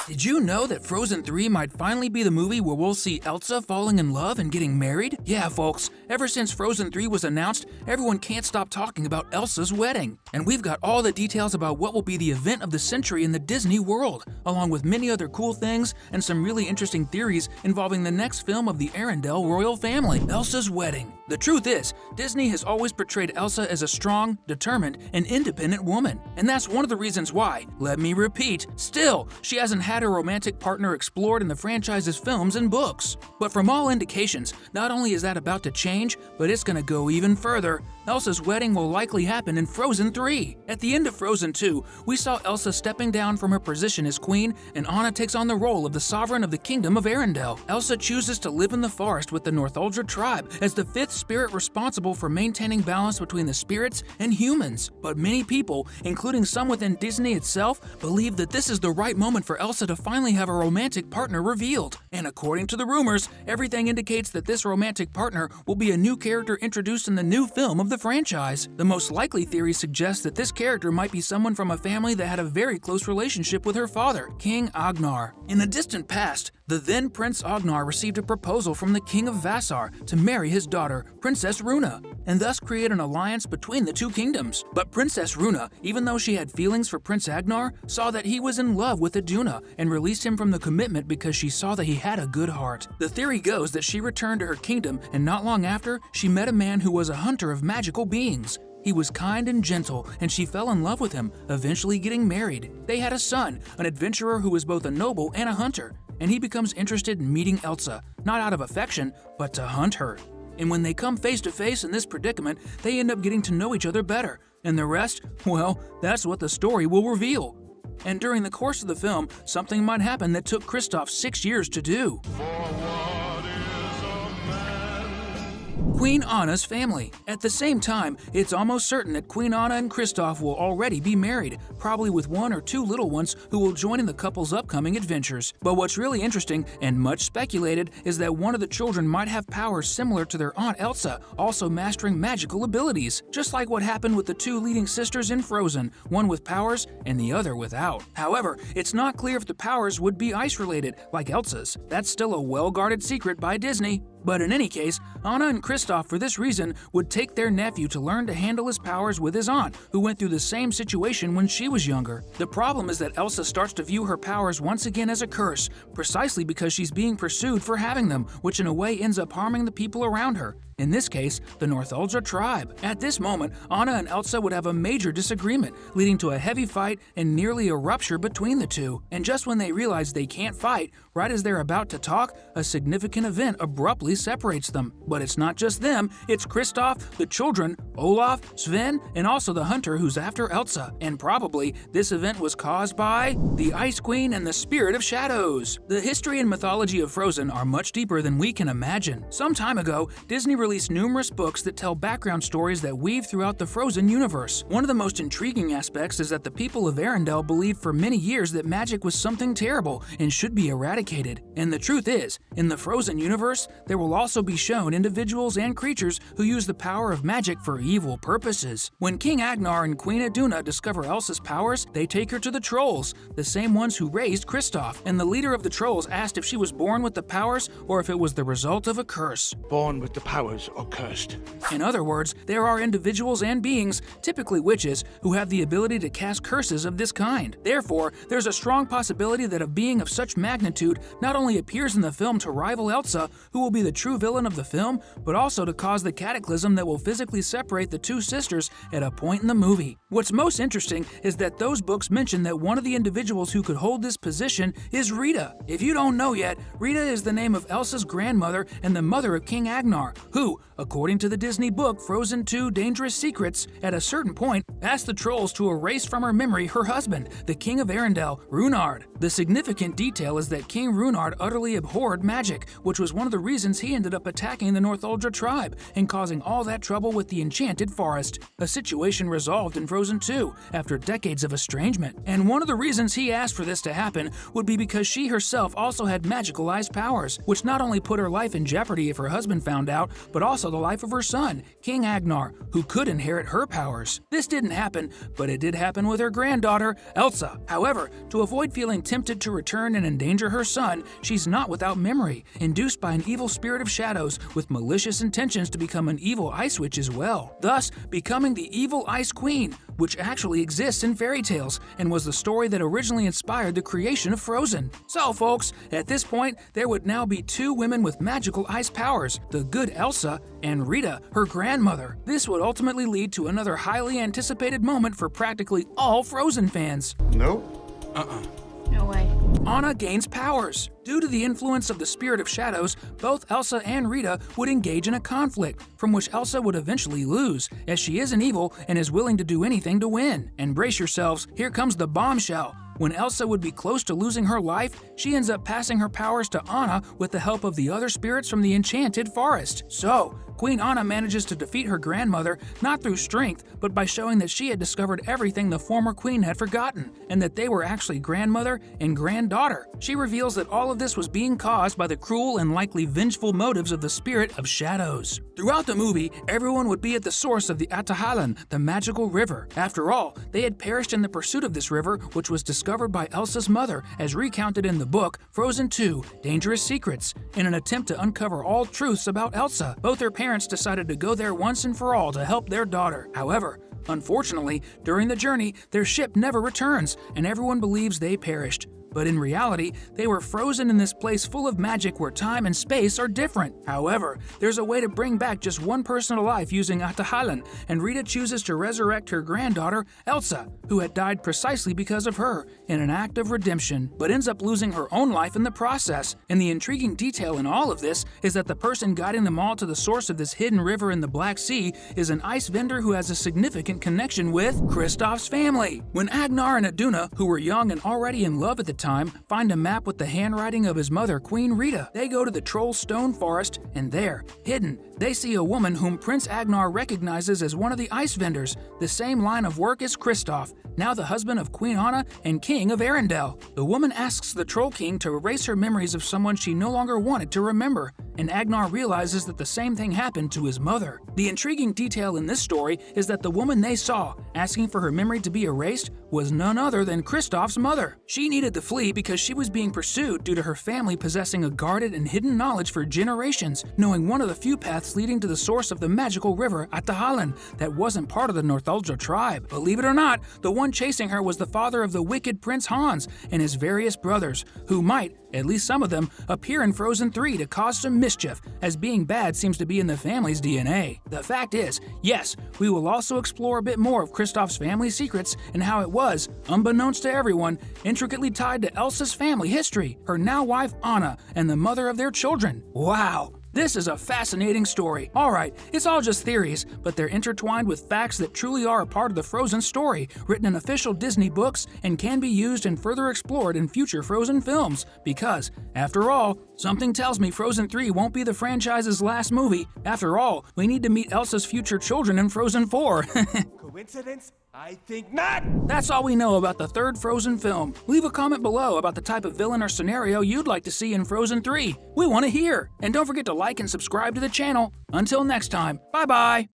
Did you know that Frozen 3 might finally be the movie where we'll see Elsa falling in love and getting married? Yeah, folks, ever since Frozen 3 was announced, everyone can't stop talking about Elsa's wedding. And we've got all the details about what will be the event of the century in the Disney world, along with many other cool things and some really interesting theories involving the next film of the Arendelle royal family, Elsa's wedding. The truth is, Disney has always portrayed Elsa as a strong, determined, and independent woman. And that's one of the reasons why, let me repeat, still, she hasn't had her romantic partner explored in the franchise's films and books. But from all indications, not only is that about to change, but it's gonna go even further. Elsa's wedding will likely happen in Frozen 3. At the end of Frozen 2, we saw Elsa stepping down from her position as queen, and Anna takes on the role of the sovereign of the kingdom of Arendelle. Elsa chooses to live in the forest with the Northuldra tribe as the fifth spirit responsible for maintaining balance between the spirits and humans. But many people, including some within Disney itself, believe that this is the right moment for Elsa to finally have a romantic partner revealed. And according to the rumors, everything indicates that this romantic partner will be a new character introduced in the new film of the franchise. The most likely theory suggests that this character might be someone from a family that had a very close relationship with her father, King Agnar. In the distant past, the then Prince Agnar received a proposal from the King of Vassar to marry his daughter, Princess Runa, and thus create an alliance between the two kingdoms. But Princess Runa, even though she had feelings for Prince Agnar, saw that he was in love with Iduna and released him from the commitment because she saw that he had a good heart. The theory goes that she returned to her kingdom, and not long after, she met a man who was a hunter of magical beings. He was kind and gentle, and she fell in love with him, eventually getting married. They had a son, an adventurer who was both a noble and a hunter, and he becomes interested in meeting Elsa, not out of affection, but to hunt her. And when they come face to face in this predicament, they end up getting to know each other better. And the rest, well, that's what the story will reveal. And during the course of the film, something might happen that took Kristoff 6 years to do. Queen Anna's family. At the same time, it's almost certain that Queen Anna and Kristoff will already be married, probably with 1 or 2 little ones who will join in the couple's upcoming adventures. But what's really interesting, and much speculated, is that one of the children might have powers similar to their Aunt Elsa, also mastering magical abilities, just like what happened with the 2 leading sisters in Frozen, one with powers and the other without. However, it's not clear if the powers would be ice-related, like Elsa's. That's still a well-guarded secret by Disney. But in any case, Anna and Kristoff, for this reason, would take their nephew to learn to handle his powers with his aunt, who went through the same situation when she was younger. The problem is that Elsa starts to view her powers once again as a curse, precisely because she's being pursued for having them, which in a way ends up harming the people around her. In this case, the Northuldra tribe. At this moment, Anna and Elsa would have a major disagreement, leading to a heavy fight and nearly a rupture between the two. And just when they realize they can't fight, right as they're about to talk, a significant event abruptly separates them. But it's not just them, it's Kristoff, the children, Olaf, Sven, and also the hunter who's after Elsa. And probably, this event was caused by the Ice Queen and the Spirit of Shadows. The history and mythology of Frozen are much deeper than we can imagine. Some time ago, Disney released numerous books that tell background stories that weave throughout the Frozen universe. One of the most intriguing aspects is that the people of Arendelle believed for many years that magic was something terrible and should be eradicated. And the truth is, in the Frozen universe, there will also be shown individuals and creatures who use the power of magic for evil purposes. When King Agnar and Queen Iduna discover Elsa's powers, they take her to the Trolls, the same ones who raised Kristoff. And the leader of the Trolls asked if she was born with the powers or if it was the result of a curse. Born with the powers or cursed. In other words, there are individuals and beings, typically witches, who have the ability to cast curses of this kind. Therefore, there's a strong possibility that a being of such magnitude not only appears in the film to rival Elsa, who will be the true villain of the film, but also to cause the cataclysm that will physically separate the 2 sisters at a point in the movie. What's most interesting is that those books mention that one of the individuals who could hold this position is Rita. If you don't know yet, Rita is the name of Elsa's grandmother and the mother of King Agnar, who, according to the Disney book Frozen 2: Dangerous Secrets, at a certain point asked the Trolls to erase from her memory her husband, the King of Arendelle, Runard. The significant detail is that King Runard utterly abhorred magic, which was one of the reasons he ended up attacking the Northuldra tribe and causing all that trouble with the Enchanted Forest, a situation resolved in Frozen 2 after decades of estrangement. And one of the reasons he asked for this to happen would be because she herself also had magicalized powers, which not only put her life in jeopardy if her husband found out, but also the life of her son, King Agnar, who could inherit her powers. This didn't happen, but it did happen with her granddaughter, Elsa. However, to avoid feeling tempted to return and endanger her son, she's not without memory, induced by an evil spirit of shadows with malicious intentions to become an evil ice witch as well, thus becoming the evil Ice Queen, which actually exists in fairy tales and was the story that originally inspired the creation of Frozen. So folks, at this point, there would now be two women with magical ice powers, the good Elsa and Rita, her grandmother. This would ultimately lead to another highly anticipated moment for practically all Frozen fans. Nope. No way. Anna gains powers. Due to the influence of the Spirit of Shadows, both Elsa and Rita would engage in a conflict, from which Elsa would eventually lose, as she is an evil and is willing to do anything to win. And brace yourselves, here comes the bombshell. When Elsa would be close to losing her life, she ends up passing her powers to Anna with the help of the other spirits from the Enchanted Forest. So, Queen Anna manages to defeat her grandmother not through strength, but by showing that she had discovered everything the former queen had forgotten, and that they were actually grandmother and granddaughter. She reveals that all of this was being caused by the cruel and likely vengeful motives of the Spirit of Shadows. Throughout the movie, everyone would be at the source of the Ahtohallan, the magical river. After all, they had perished in the pursuit of this river, which was discovered by Elsa's mother, as recounted in the book Frozen 2: Dangerous Secrets. In an attempt to uncover all truths about Elsa, both her parents decided to go there once and for all to help their daughter. However, unfortunately, during the journey, their ship never returns, and everyone believes they perished. But in reality, they were frozen in this place full of magic where time and space are different. However, there's a way to bring back just one person to life using Ahtohallan, and Rita chooses to resurrect her granddaughter, Elsa, who had died precisely because of her, in an act of redemption, but ends up losing her own life in the process. And the intriguing detail in all of this is that the person guiding them all to the source of this hidden river in the Black Sea is an ice vendor who has a significant connection with Kristoff's family. When Agnar and Iduna, who were young and already in love at the time, find a map with the handwriting of his mother, Queen Rita. They go to the Troll Stone Forest, and there, hidden, they see a woman whom Prince Agnar recognizes as one of the ice vendors, the same line of work as Kristoff, now the husband of Queen Anna and King of Arendelle. The woman asks the Troll King to erase her memories of someone she no longer wanted to remember, and Agnar realizes that the same thing happened to his mother. The intriguing detail in this story is that the woman they saw, asking for her memory to be erased, was none other than Kristoff's mother. She needed to flee because she was being pursued due to her family possessing a guarded and hidden knowledge for generations, knowing one of the few paths leading to the source of the magical river Ahtohallan that wasn't part of the Northuldra tribe. Believe it or not, the one chasing her was the father of the wicked Prince Hans and his various brothers, who might, at least some of them, appear in Frozen 3 to cause some mischief, as being bad seems to be in the family's DNA. The fact is, yes, we will also explore a bit more of Kristoff's family secrets and how it was, unbeknownst to everyone, intricately tied to Elsa's family history, her now wife Anna, and the mother of their children. Wow! This is a fascinating story. Alright, it's all just theories, but they're intertwined with facts that truly are a part of the Frozen story, written in official Disney books, and can be used and further explored in future Frozen films. Because, after all, something tells me Frozen 3 won't be the franchise's last movie. After all, we need to meet Elsa's future children in Frozen 4. Coincidence? I think not! That's all we know about the third Frozen film. Leave a comment below about the type of villain or scenario you'd like to see in Frozen 3. We want to hear! And don't forget to like and subscribe to the channel. Until next time, bye-bye!